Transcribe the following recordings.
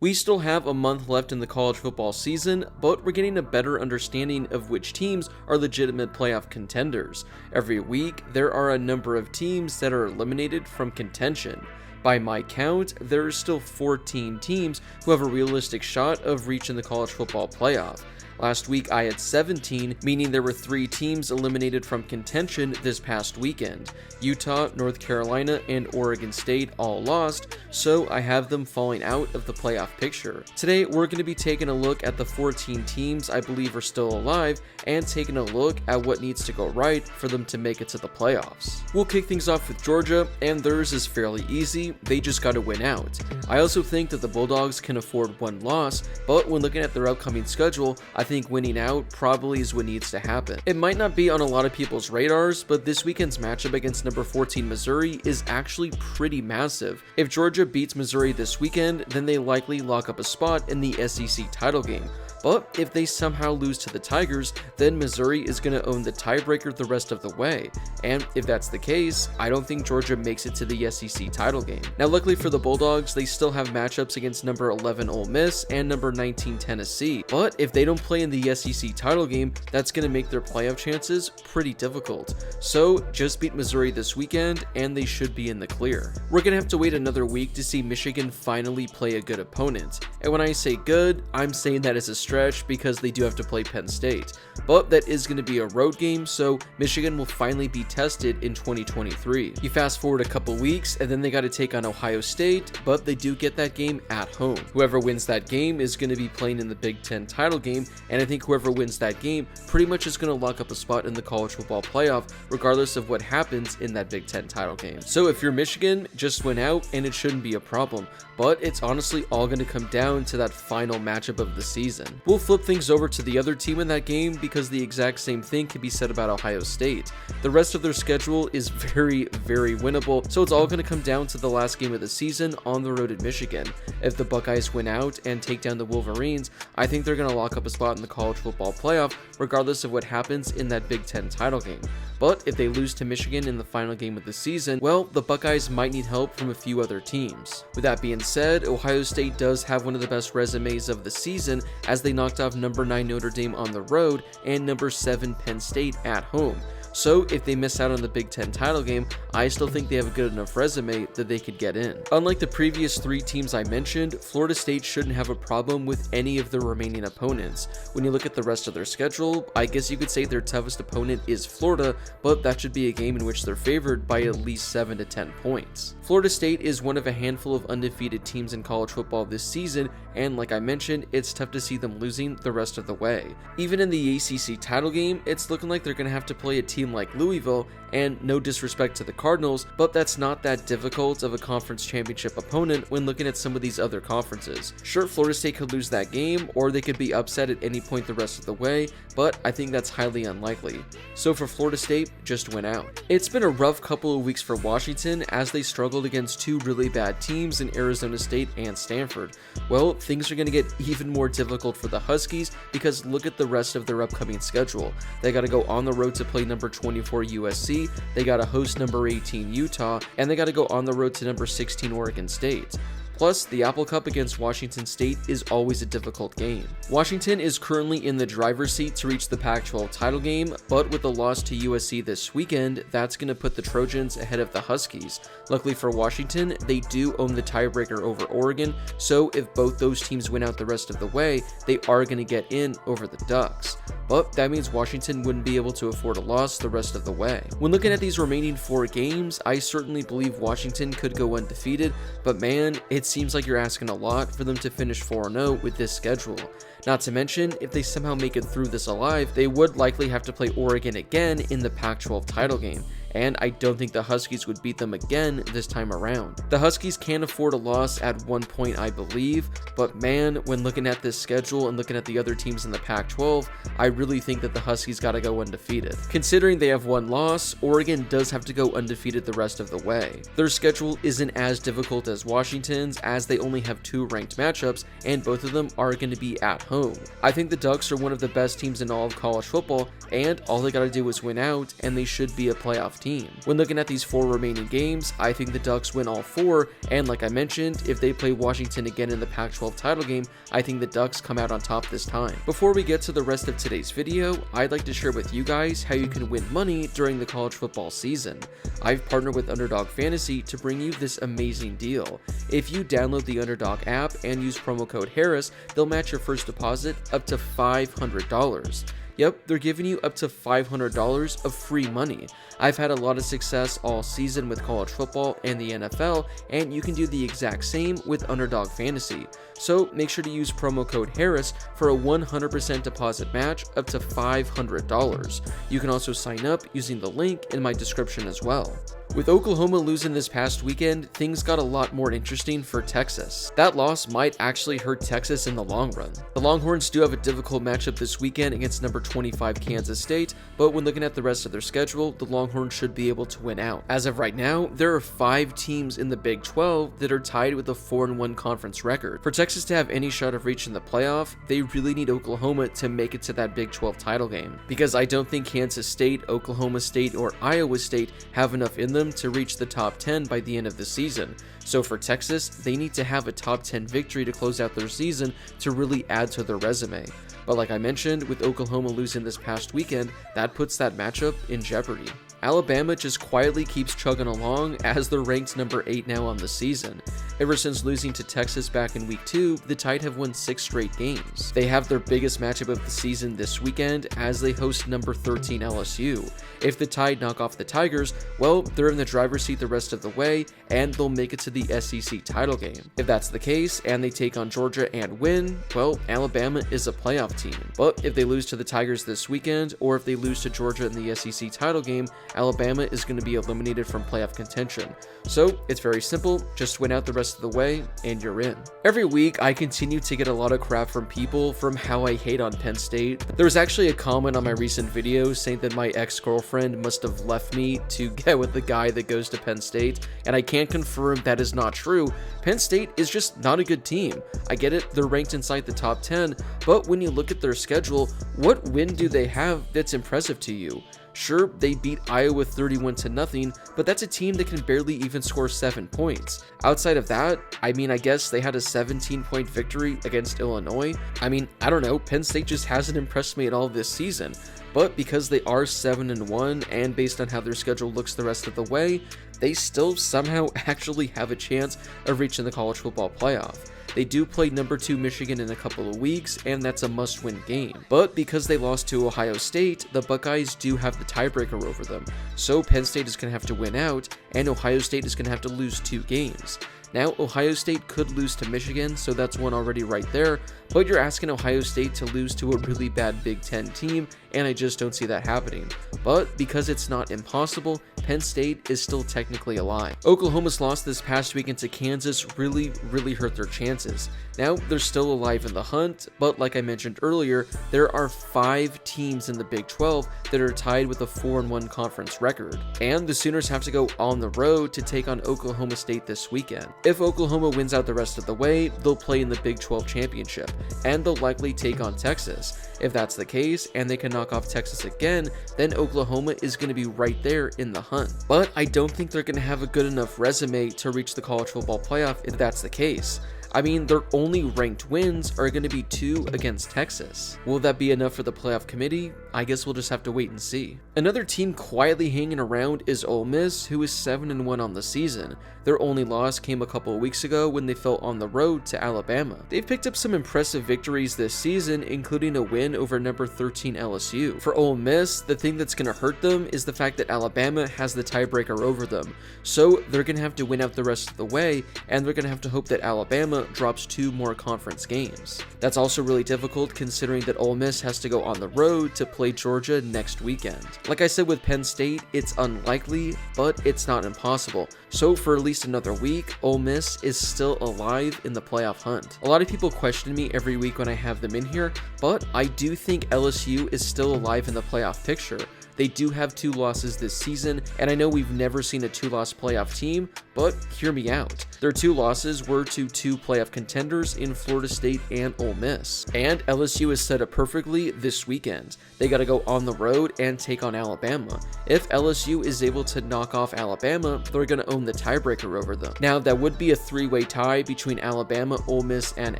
We still have a month left in the college football season, but we're getting a better understanding of which teams are legitimate playoff contenders. Every week, there are a number of teams that are eliminated from contention. By my count, there are still 14 teams who have a realistic shot of reaching the college football playoff. Last week I had 17, meaning there were 3 teams eliminated from contention this past weekend. Utah, North Carolina, and Oregon State all lost, so I have them falling out of the playoff picture. Today we're going to be taking a look at the 14 teams I believe are still alive and taking a look at what needs to go right for them to make it to the playoffs. We'll kick things off with Georgia, and theirs is fairly easy, they just got to win out. I also think that the Bulldogs can afford one loss, but when looking at their upcoming schedule, I think winning out probably is what needs to happen. It might not be on a lot of people's radars, but this weekend's matchup against number 14 Missouri is actually pretty massive. If Georgia beats Missouri this weekend, then they likely lock up a spot in the SEC title game. But if they somehow lose to the Tigers, then Missouri is going to own the tiebreaker the rest of the way. And if that's the case, I don't think Georgia makes it to the SEC title game. Now luckily for the Bulldogs, they still have matchups against number 11 Ole Miss and number 19 Tennessee. But if they don't play in the SEC title game, that's going to make their playoff chances pretty difficult. So just beat Missouri this weekend and they should be in the clear. We're going to have to wait another week to see Michigan finally play a good opponent. And when I say good, I'm saying that as a stretch because they do have to play Penn State, but that is going to be a road game, so Michigan will finally be tested in 2023. You fast forward a couple weeks and then they got to take on Ohio State, but they do get that game at home. Whoever wins that game is going to be playing in the Big Ten title game, and I think whoever wins that game pretty much is going to lock up a spot in the college football playoff regardless of what happens in that Big Ten title game. So if you're Michigan, just win out and it shouldn't be a problem, but it's honestly all going to come down to that final matchup of the season. We'll flip things over to the other team in that game because the exact same thing can be said about Ohio State. The rest of their schedule is very winnable, so it's all going to come down to the last game of the season on the road at Michigan. If the Buckeyes win out and take down the Wolverines, I think they're going to lock up a spot in the college football playoff regardless of what happens in that Big Ten title game. But if they lose to Michigan in the final game of the season, well, the Buckeyes might need help from a few other teams. With that being said, Ohio State does have one of the best resumes of the season as they knocked off number 9 Notre Dame on the road and number 7 Penn State at home. So if they miss out on the Big Ten title game, I still think they have a good enough resume that they could get in. Unlike the previous 3 teams I mentioned, Florida State shouldn't have a problem with any of their remaining opponents. When you look at the rest of their schedule, I guess you could say their toughest opponent is Florida, but that should be a game in which they're favored by at least 7 to 10 points. Florida State is one of a handful of undefeated teams in college football this season, and like I mentioned, it's tough to see them losing the rest of the way. Even in the ACC title game, it's looking like they're going to have to play a team like Louisville, and no disrespect to the Cardinals, but that's not that difficult of a conference championship opponent when looking at some of these other conferences. Sure, Florida State could lose that game, or they could be upset at any point the rest of the way, but I think that's highly unlikely. So for Florida State, just win out. It's been a rough couple of weeks for Washington as they struggled against 2 really bad teams in Arizona State and Stanford. Well, things are going to get even more difficult for the Huskies because look at the rest of their upcoming schedule. They got to go on the road to play number 24 USC, they got to host number 18 Utah, and they got to go on the road to number 16 Oregon State. Plus, the Apple Cup against Washington State is always a difficult game. Washington is currently in the driver's seat to reach the Pac-12 title game, but with the loss to USC this weekend, that's going to put the Trojans ahead of the Huskies. Luckily for Washington, they do own the tiebreaker over Oregon, so if both those teams win out the rest of the way, they are going to get in over the Ducks. But that means Washington wouldn't be able to afford a loss the rest of the way. When looking at these remaining 4 games, I certainly believe Washington could go undefeated, but man, it seems like you're asking a lot for them to finish 4-0 with this schedule. Not to mention, if they somehow make it through this alive, they would likely have to play Oregon again in the Pac-12 title game, and I don't think the Huskies would beat them again this time around. The Huskies can afford a loss at one point, I believe, but man, when looking at this schedule and looking at the other teams in the Pac-12, I really think that the Huskies gotta go undefeated. Considering they have 1 loss, Oregon does have to go undefeated the rest of the way. Their schedule isn't as difficult as Washington's as they only have 2 ranked matchups, and both of them are going to be at home. I think the Ducks are one of the best teams in all of college football, and all they gotta do is win out, and they should be a playoff playoff team. When looking at these 4 remaining games, I think the Ducks win all 4, and like I mentioned, if they play Washington again in the Pac-12 title game, I think the Ducks come out on top this time. Before we get to the rest of today's video, I'd like to share with you guys how you can win money during the college football season. I've partnered with Underdog Fantasy to bring you this amazing deal. If you download the Underdog app and use promo code Harris, they'll match your first deposit up to $500. Yep, they're giving you up to $500 of free money. I've had a lot of success all season with college football and the NFL, and you can do the exact same with Underdog Fantasy. So make sure to use promo code Harris for a 100% deposit match up to $500. You can also sign up using the link in my description as well. With Oklahoma losing this past weekend, things got a lot more interesting for Texas. That loss might actually hurt Texas in the long run. The Longhorns do have a difficult matchup this weekend against number 25 Kansas State, but when looking at the rest of their schedule, the Longhorns should be able to win out. As of right now, there are 5 teams in the Big 12 that are tied with a 4-1 conference record. For Texas to have any shot of reaching the playoff, they really need Oklahoma to make it to that Big 12 title game, because I don't think Kansas State, Oklahoma State, or Iowa State have enough in them to reach the top 10 by the end of the season. So for Texas, they need to have a top 10 victory to close out their season to really add to their resume. But like I mentioned, with Oklahoma losing this past weekend, that puts that matchup in jeopardy. Alabama just quietly keeps chugging along as they're ranked number 8 now on the season. Ever since losing to Texas back in week 2, the Tide have won 6 straight games. They have their biggest matchup of the season this weekend as they host number 13 LSU. If the Tide knock off the Tigers, well, they're in the driver's seat the rest of the way, and they'll make it to the SEC title game. If that's the case, and they take on Georgia and win, well, Alabama is a playoff team. But if they lose to the Tigers this weekend, or if they lose to Georgia in the SEC title game, Alabama is going to be eliminated from playoff contention. So it's very simple, just win out the rest of the way, and you're in. Every week, I continue to get a lot of crap from people from how I hate on Penn State. There was actually a comment on my recent video saying that my ex-girlfriend must have left me to get with the guy that goes to Penn State, and I can't confirm that is not true. Penn State is just not a good team. I get it, they're ranked inside the top 10, but when you look at their schedule, what win do they have that's impressive to you? Sure, they beat Iowa 31-0, but that's a team that can barely even score 7 points. Outside of that, I guess they had a 17-point victory against Illinois. I don't know, Penn State just hasn't impressed me at all this season. But because they are 7-1, and based on how their schedule looks the rest of the way, they still somehow actually have a chance of reaching the college football playoff. They do play number 2 Michigan in a couple of weeks, and that's a must-win game. But because they lost to Ohio State, the Buckeyes do have the tiebreaker over them. So Penn State is going to have to win out, and Ohio State is going to have to lose 2 games. Now, Ohio State could lose to Michigan, so that's one already right there, but you're asking Ohio State to lose to a really bad Big Ten team, and I just don't see that happening. But because it's not impossible, Penn State is still technically alive. Oklahoma's loss this past weekend to Kansas really hurt their chances. Now, they're still alive in the hunt, but like I mentioned earlier, there are 5 teams in the Big 12 that are tied with a 4-1 conference record, and the Sooners have to go on the road to take on Oklahoma State this weekend. If Oklahoma wins out the rest of the way, they'll play in the Big 12 championship, and they'll likely take on Texas. If that's the case, and they can knock off Texas again, then Oklahoma is going to be right there in the hunt. But I don't think they're going to have a good enough resume to reach the college football playoff if that's the case. Their only ranked wins are going to be 2 against Texas. Will that be enough for the playoff committee? I guess we'll just have to wait and see. Another team quietly hanging around is Ole Miss, who is 7-1 on the season. Their only loss came a couple of weeks ago when they fell on the road to Alabama. They've picked up some impressive victories this season, including a win over number 13 LSU. For Ole Miss, the thing that's going to hurt them is the fact that Alabama has the tiebreaker over them. So they're going to have to win out the rest of the way, and they're going to have to hope that Alabama drops 2 more conference games. That's also really difficult considering that Ole Miss has to go on the road to play Georgia next weekend. Like I said with Penn State, it's unlikely, but it's not impossible. So for at least another week, Ole Miss is still alive in the playoff hunt. A lot of people question me every week when I have them in here, but I do think LSU is still alive in the playoff picture. They do have 2 losses this season, and I know we've never seen a 2-loss playoff team, but hear me out. Their 2 losses were to 2 playoff contenders in Florida State and Ole Miss. And LSU is set up perfectly this weekend. They got to go on the road and take on Alabama. If LSU is able to knock off Alabama, they're going to own the tiebreaker over them. Now, that would be a 3-way tie between Alabama, Ole Miss, and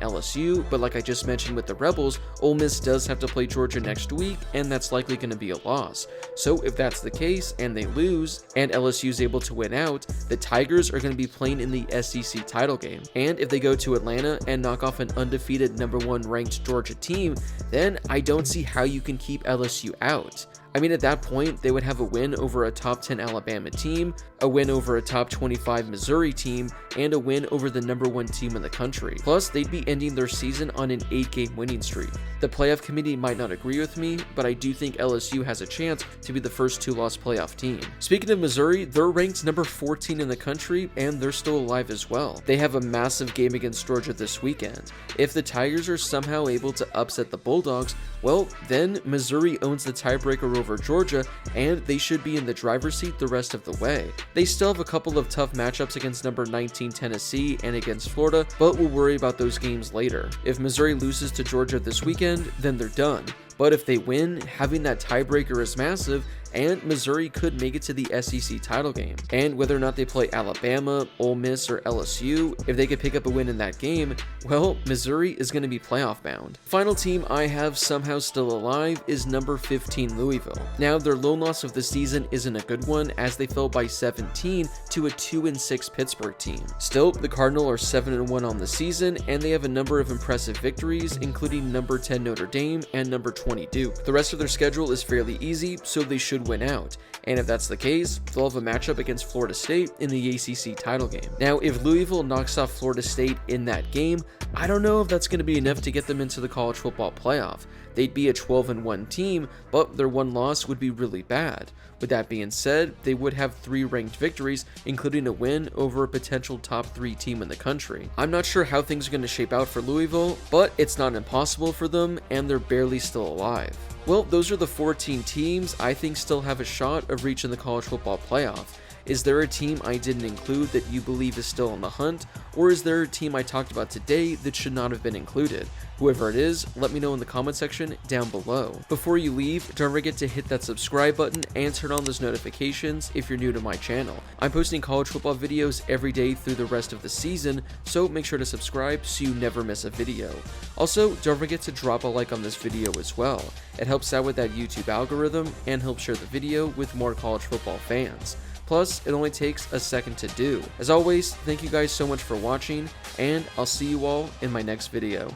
LSU, but like I just mentioned with the Rebels, Ole Miss does have to play Georgia next week, and that's likely going to be a loss. So if that's the case, and they lose, and LSU is able to win out, the Tigers are going to be playing in the SEC title game. And if they go to Atlanta and knock off an undefeated #1 ranked Georgia team, then I don't see how you can keep LSU out. I mean, at that point, they would have a win over a top 10 Alabama team, a win over a top 25 Missouri team, and a win over the #1 team in the country. Plus, they'd be ending their season on an 8-game winning streak. The playoff committee might not agree with me, but I do think LSU has a chance to be the first 2-loss playoff team. Speaking of Missouri, they're ranked number 14 in the country, and they're still alive as well. They have a massive game against Georgia this weekend. If the Tigers are somehow able to upset the Bulldogs, well, then Missouri owns the tiebreaker over Georgia, and they should be in the driver's seat the rest of the way. They still have a couple of tough matchups against number 19 Tennessee and against Florida, but we'll worry about those games later. If Missouri loses to Georgia this weekend, then they're done. But if they win, having that tiebreaker is massive, and Missouri could make it to the SEC title game. And whether or not they play Alabama, Ole Miss, or LSU, if they could pick up a win in that game, well, Missouri is going to be playoff bound. Final team I have somehow still alive is number 15 Louisville. Now, their lone loss of the season isn't a good one, as they fell by 17 to a 2-6 Pittsburgh team. Still, the Cardinals are 7-1 on the season, and they have a number of impressive victories, including number 10 Notre Dame and number 20 Duke. The rest of their schedule is fairly easy, so they should win out. And if that's the case, they'll have a matchup against Florida State in the ACC title game. Now, if Louisville knocks off Florida State in that game, I don't know if that's going to be enough to get them into the college football playoff. They'd be a 12-1 team, but their one loss would be really bad. With that being said, they would have 3 ranked victories, including a win over a potential top 3 team in the country. I'm not sure how things are going to shape out for Louisville, but it's not impossible for them, and they're barely still alive. Well, those are the 14 teams I think still have a shot of reaching the college football playoff. Is there a team I didn't include that you believe is still on the hunt, or is there a team I talked about today that should not have been included? Whoever it is, let me know in the comment section down below. Before you leave, don't forget to hit that subscribe button and turn on those notifications if you're new to my channel. I'm posting college football videos every day through the rest of the season, so make sure to subscribe so you never miss a video. Also, don't forget to drop a like on this video as well. It helps out with that YouTube algorithm and helps share the video with more college football fans. Plus, it only takes a second to do. As always, thank you guys so much for watching, and I'll see you all in my next video.